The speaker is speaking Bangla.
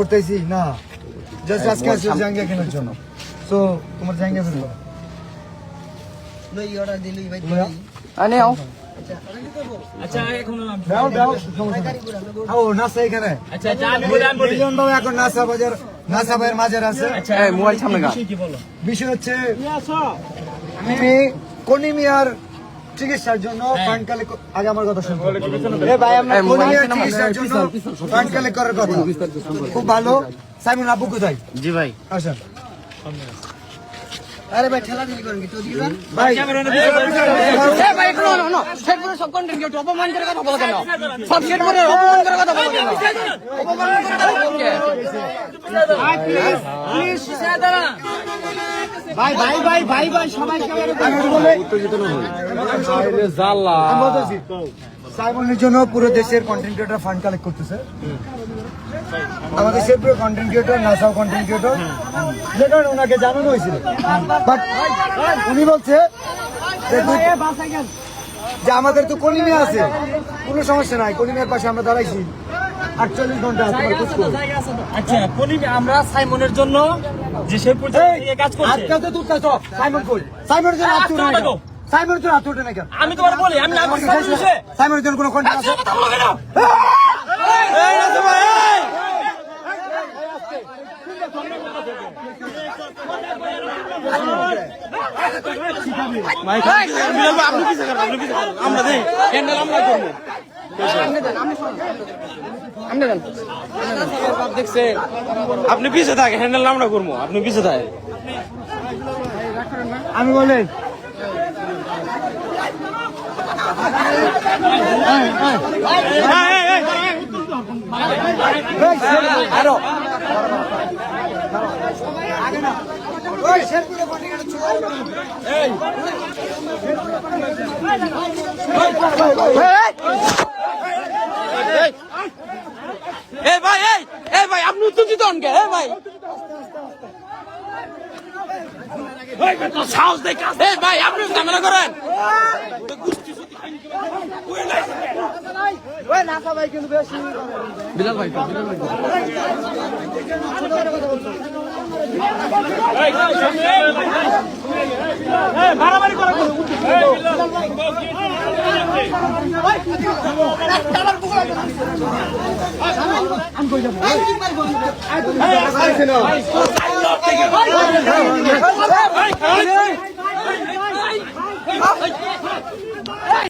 করতেছি না জাস্ট আজকে আসছে জাঙ্গিয়া কেনার জন্য সো তোমার জাঙ্গিয়া ফেলবো লই অর্ডার দিলি ভাই আনে আও আচ্ছা এখন দাও দাও আও নাসা এখানে আচ্ছা আচ্ছা আমি বলি মিলিয়ন দাও এখন নাসা বাজার নাসা ভাইয়ের মাঝের আছে আচ্ছা এই মোবাইল সামনে গা বিষয় হচ্ছে আমি কোনিমিয়ার চিকিৎসার জন্য ফান্ড কালেক্ট আগে আমার কথা শুনুন এ ভাই আমরা কোনিমিয়ার চিকিৎসার জন্য ফান্ড কালেক্ট করার কথা খুব ভালো সাইমন আবু কোথায় জি ভাই আসেন আরে ভাই ঠেলা ঠেলি করেন কি তো দিবা ভাই এ ভাই একটু না সেট করে সব কন্টেন্ট কি অপমান করে কথা বলা কেন সব সেট করে অপমান করে কথা বলা কেন অপমান করে কথা বলকে ভাই প্লিজ সাদারা ভাই ভাই ভাই ভাই ভাই সবাই আমি বলে উত্তেজিত না হই আরে জাল্লা আমি বলতেছি সাইমনের জন্য পুরো দেশের কন্টেন্ট ক্রিয়েটর ফান্ড কালেক্ট করতেছে আমাদের সেপ্রো কন্টেন্ট ক্রিয়েটর নাসাও কন্টেন্ট ক্রিয়েটর যেটা ওনাকে জানানো হয়েছিল বাট উনি বলছে যে আমাদের তো কলিমে আছে কোনো সমস্যা নাই কলিমের পাশে আমরা দাঁড়াইছি 48 ঘন্টা আচ্ছা কলিমে আমরা সাইমনের জন্য যে সে কাজ করছে আজকে তো তুই সাইমন কই সাইমনের জন্য সাইমনের জন্য আত্মটা নাই কেন আমি তোমার বলি আমি না সাইমনের জন্য কোনো কন্টেন্ট আছে এই রাজু ভাই মাইক আপনি কি করবেন আমরা দেই হ্যান্ডেল আমরা করব আপনি পিছে থাকে হ্যান্ডেল আমরা করবো আপনি পিছে থাকে আমি বলি আরো ওই শেরপুরে কন্টেন্ট এই এই ভাই এই ভাই আপনি উত্তেজিত হন কে এই ভাই সাহস দেখা এই ভাই আপনি ঝামেলা করেন ওই নাসা ভাই কিন্তু বেশি বিলাল ভাই মারামারি করা আমি